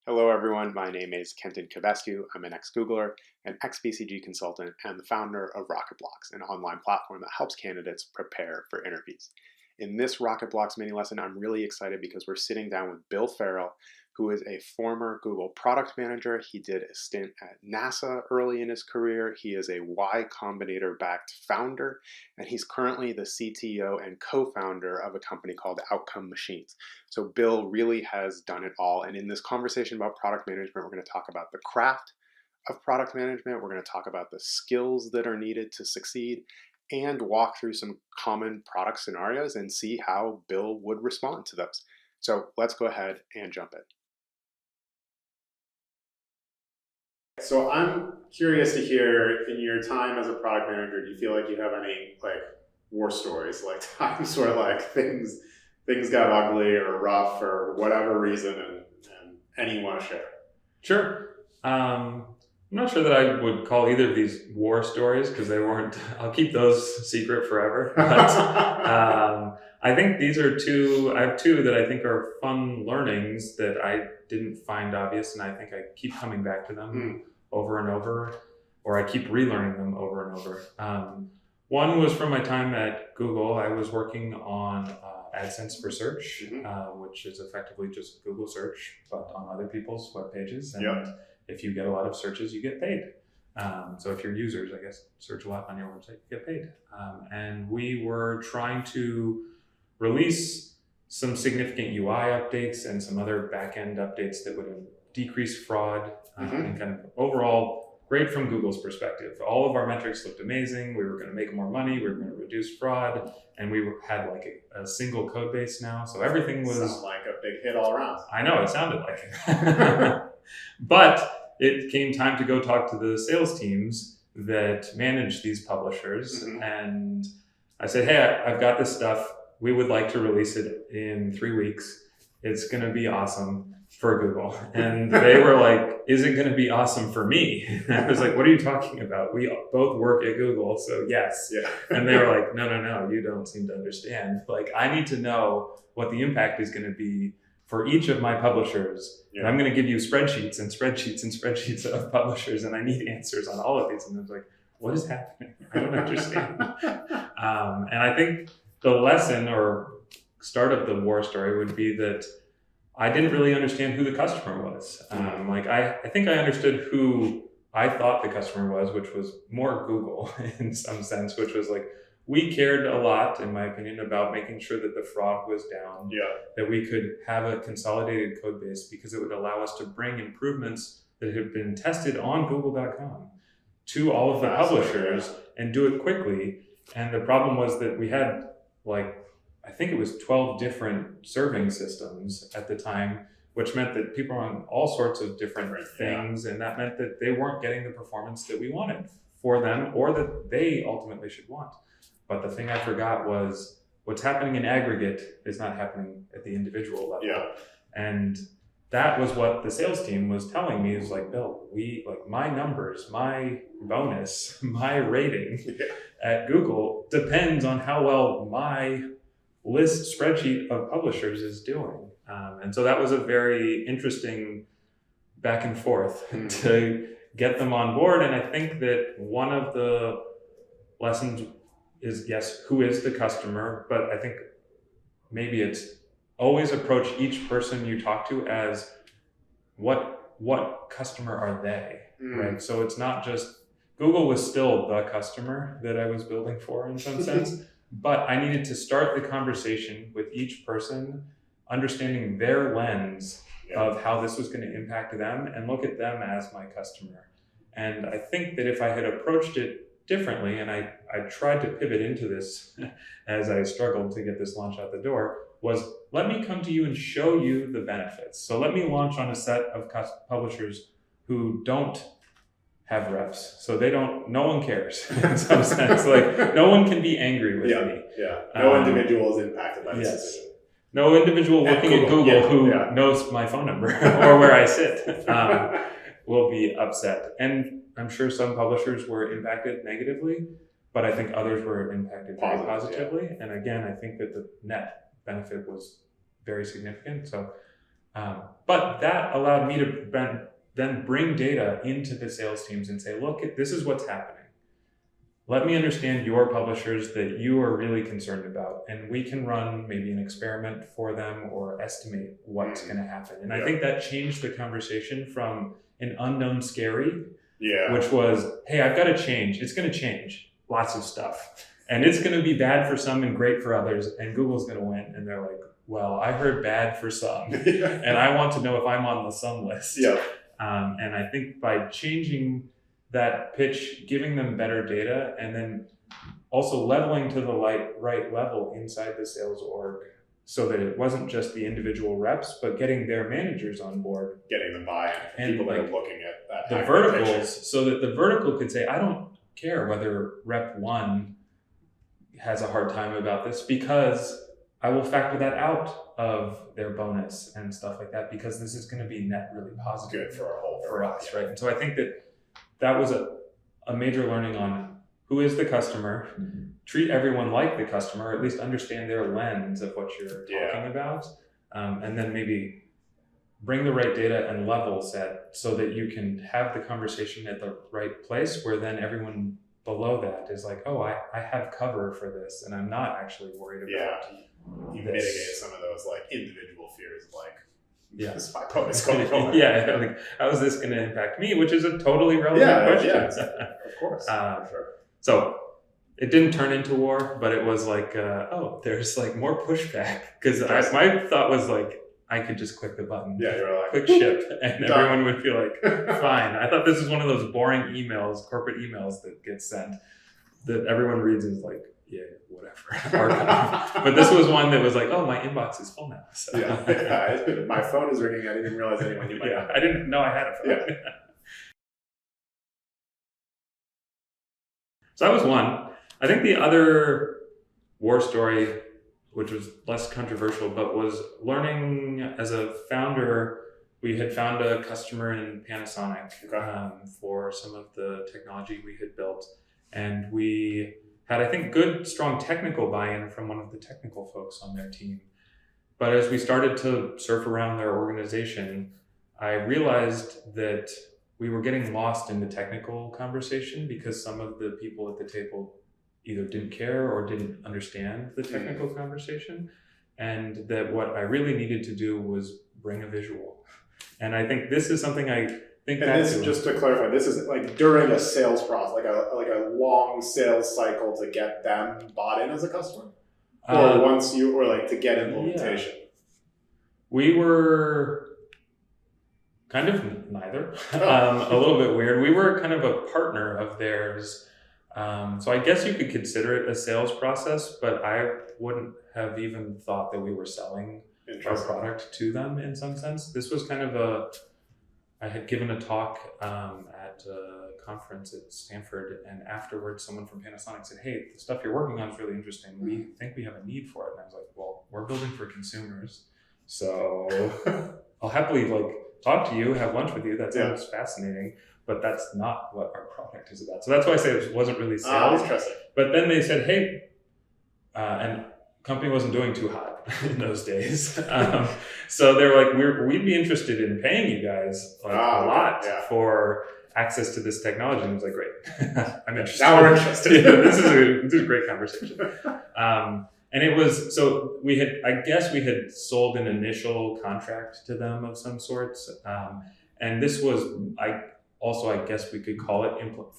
Hello everyone, my name is Kenton Cabescu. I'm an ex-Googler, an ex-BCG consultant, and the founder of RocketBlocks, an online platform that helps candidates prepare for interviews. In this RocketBlocks mini lesson, I'm really excited because we're sitting down with Bill Ferrel, who is a former Google product manager. He did a stint at NASA early in his career. He is a Y Combinator-backed founder, and he's currently the CTO and co-founder of a company called Outcome Machines. So Bill really has done it all. And in this conversation about product management, we're going to talk about the craft of product management. We're going to talk about the skills that are needed to succeed and walk through some common product scenarios and see how Bill would respond to those. So let's go ahead and jump in. So I'm curious to hear, in your time as a product manager, do you feel like you have any war stories, like times where things got ugly or rough or whatever reason, and any you want to share? Sure. I'm not sure that I would call either of these war stories because they weren't. I'll keep those secret forever. But I think these are two. I have two that I think are fun learnings that I didn't find obvious, and I think I keep coming back to them over and over, or I keep relearning them over and over. One was from my time at Google. I was working on AdSense for search, which is effectively just Google search, but on other people's web pages. And if you get a lot of searches, you get paid. So if your users, I guess, search a lot on your website, you get paid. And we were trying to release some significant UI updates and some other back-end updates that would decrease fraud and kind of overall great from Google's perspective. All of our metrics looked amazing. We were going to make more money. We were going to reduce fraud. And we had a single code base now. So everything was... Sounds like a big hit all around. I know, it sounded like it. But it came time to go talk to the sales teams that manage these publishers. And I said, hey, I've got this stuff. We would like to release it in 3 weeks. It's going to be awesome for Google. And they were like, is it going to be awesome for me? And I was like, what are you talking about? We both work at Google, so yes. And they were like, no, you don't seem to understand. I need to know what the impact is going to be for each of my publishers. And I'm going to give you spreadsheets and spreadsheets and spreadsheets of publishers, and I need answers on all of these. And I was like, what is happening? I don't understand. And I think the lesson or start of the war story would be that I didn't really understand who the customer was. I think I understood who I thought the customer was, which was more Google in some sense, which was we cared a lot, in my opinion, about making sure that the fraud was down, that we could have a consolidated code base because it would allow us to bring improvements that had been tested on Google.com to all of the publishers and do it quickly. And the problem was that we had I think it was 12 different serving systems at the time, which meant that people were on all sorts of different things. And that meant that they weren't getting the performance that we wanted for them or that they ultimately should want. But the thing I forgot was what's happening in aggregate is not happening at the individual level. And that was what the sales team was telling me is Bill, my numbers, my bonus, my rating at Google depends on how well my list spreadsheet of publishers is doing. And so that was a very interesting back and forth to get them on board. And I think that one of the lessons is, yes, who is the customer? But I think maybe it's always approach each person you talk to as what customer are they, right? So it's not just, Google was still the customer that I was building for in some sense. But I needed to start the conversation with each person, understanding their lens of how this was going to impact them and look at them as my customer. And I think that if I had approached it differently, and I tried to pivot into this as I struggled to get this launch out the door, was let me come to you and show you the benefits. So let me launch on a set of publishers who don't have reps, so no one cares in some sense. No one can be angry with me. No individual is impacted by this decision. No individual working at Google who knows my phone number or where I sit will be upset. And I'm sure some publishers were impacted negatively, but I think others were impacted very positively. And again, I think that the net benefit was very significant. So But that allowed me to then bring data into the sales teams and say, look, this is what's happening. Let me understand your publishers that you are really concerned about, and we can run maybe an experiment for them or estimate what's going to happen. And I think that changed the conversation from an unknown scary, which was, hey, I've got to change. It's going to change lots of stuff. And it's going to be bad for some and great for others, and Google's going to win. And they're like, well, I heard bad for some, and I want to know if I'm on the some list. And I think by changing that pitch, giving them better data, and then also leveling to the right level inside the sales org so that it wasn't just the individual reps, but getting their managers on board. Getting the buy-in and people that are looking at that. The verticals, so that the vertical could say, I don't care whether rep 1 has a hard time about this, because I will factor that out of their bonus and stuff like that, because this is going to be net really positive. Good for our whole for us, right? And so I think that was a major learning on who is the customer, treat everyone like the customer, or at least understand their lens of what you're talking about, and then maybe bring the right data and level set so that you can have the conversation at the right place, where then everyone below that is like, oh, I have cover for this, and I'm not actually worried about you mitigate some of those like individual fears of like, this is my bonus going on? Like, how is this going to impact me? Which is a totally relevant question. Of course. For sure. So it didn't turn into war, but it was like, there's like more pushback, because my thought was like, I could just click the button, you're like, click ship, and everyone would feel like, fine. I thought this was one of those boring emails, corporate emails that get sent, that everyone reads and is like, yeah, whatever. Archive. But this was one that was like, oh, my inbox is full now. So. My phone is ringing. I didn't even realize anyone knew my phone. I didn't know I had a phone. So that was one. I think the other war story, which was less controversial, but was learning as a founder. We had found a customer in Panasonic for some of the technology we had built. And we had, I think, good, strong technical buy-in from one of the technical folks on their team. But as we started to surf around their organization, I realized that we were getting lost in the technical conversation, because some of the people at the table either didn't care or didn't understand the technical conversation. And that what I really needed to do was bring a visual. And I think this is something I think and this, just to clarify, this is like during a sales process, like a long sales cycle to get them bought in as a customer, or to get implementation. We were kind of neither. A little bit weird. We were kind of a partner of theirs, so I guess you could consider it a sales process, but I wouldn't have even thought that we were selling our product to them in some sense. This was kind of I had given a talk at a conference at Stanford, and afterwards someone from Panasonic said, hey, the stuff you're working on is really interesting. We think we have a need for it. And I was like, well, we're building for consumers. So I'll happily talk to you, have lunch with you. That sounds fascinating, but that's not what our product is about. So that's why I say it wasn't really sales. Interesting. But then they said, hey, and company wasn't doing too hot in those days. So they were like, we'd be interested in paying you guys a lot for access to this technology. And I was like, great, I'm interested. Now we're interested. This is a great conversation. And it was, so we had sold an initial contract to them of some sorts. And this was, I guess we could call it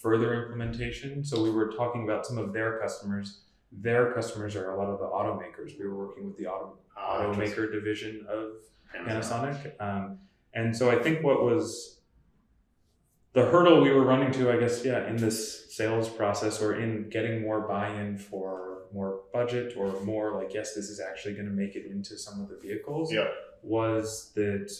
further implementation. So we were talking about some of their customers. Their customers are a lot of the automakers. We were working with the automaker division of Panasonic. And so I think what was the hurdle we were running to, I guess, in this sales process, or in getting more buy-in for more budget, or more like, yes, this is actually going to make it into some of the vehicles, was that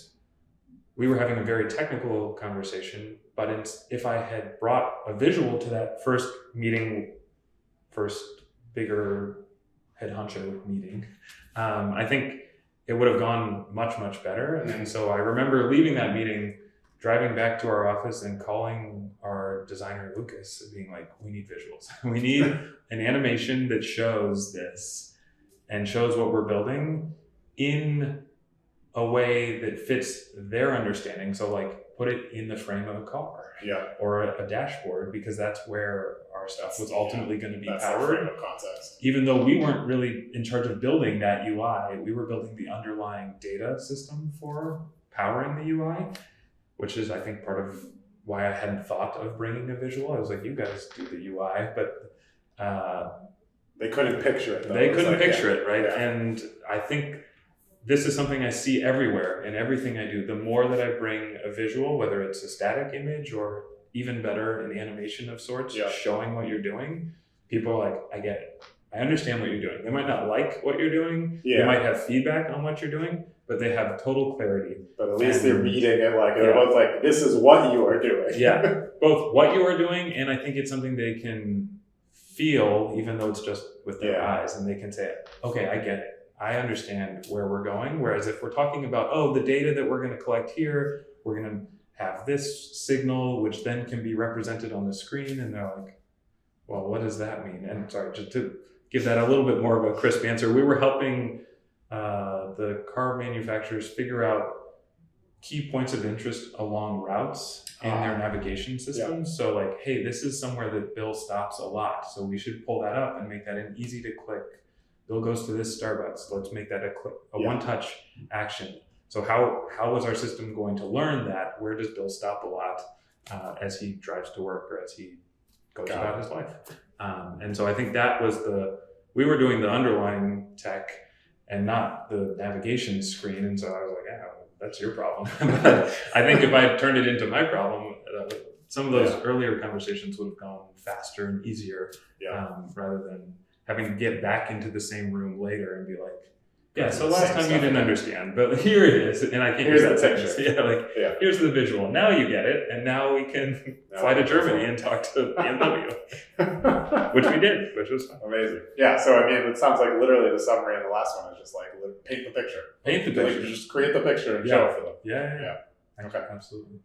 we were having a very technical conversation. But if I had brought a visual to that first meeting, bigger head honcho meeting, I think it would have gone much, much better. And so I remember leaving that meeting, driving back to our office and calling our designer, Lucas, being like, we need visuals. We need an animation that shows this and shows what we're building in a way that fits their understanding. So like put it in the frame of a car or a dashboard, because that's where our stuff was ultimately going to be that's powered. Our frame of context. Even though we weren't really in charge of building that UI, we were building the underlying data system for powering the UI, which is, I think, part of why I hadn't thought of bringing a visual. I was like, you guys do the UI, but they couldn't picture it. Though. They couldn't picture it, right? Yeah. And I think this is something I see everywhere in everything I do. The more that I bring a visual, whether it's a static image or even better, an animation of sorts, showing what you're doing, people are like, I get it. I understand what you're doing. They might not like what you're doing. They might have feedback on what you're doing, but they have total clarity. But at least they're reading it like, both like, this is what you are doing. Both what you are doing, and I think it's something they can feel, even though it's just with their eyes, and they can say, okay, I get it. I understand where we're going. Whereas if we're talking about, the data that we're going to collect here, we're going to have this signal, which then can be represented on the screen. And they're like, well, what does that mean? And sorry, just to give that a little bit more of a crisp answer, we were helping the car manufacturers figure out key points of interest along routes in their navigation systems. So like, hey, this is somewhere that Bill stops a lot. So we should pull that up and make that an easy to click. Bill goes to this Starbucks. Let's make that a one-touch action. So how is our system going to learn that? Where does Bill stop a lot as he drives to work or as he goes about his life? And so I think that was we were doing the underlying tech and not the navigation screen. And so I was like, that's your problem. But I think if I turned it into my problem, some of those earlier conversations would have gone faster and easier rather than having to get back into the same room later and be like, so last time you didn't understand, but here it is, and I can't use that picture. Here's the visual. Now you get it, and now we can fly to Germany and talk to BMW, which we did, which was fun. Amazing. Yeah, so I mean, it sounds like literally the summary in the last one is just like, paint the picture. Paint the picture. Just create the picture and show it for them. Yeah. Okay, absolutely.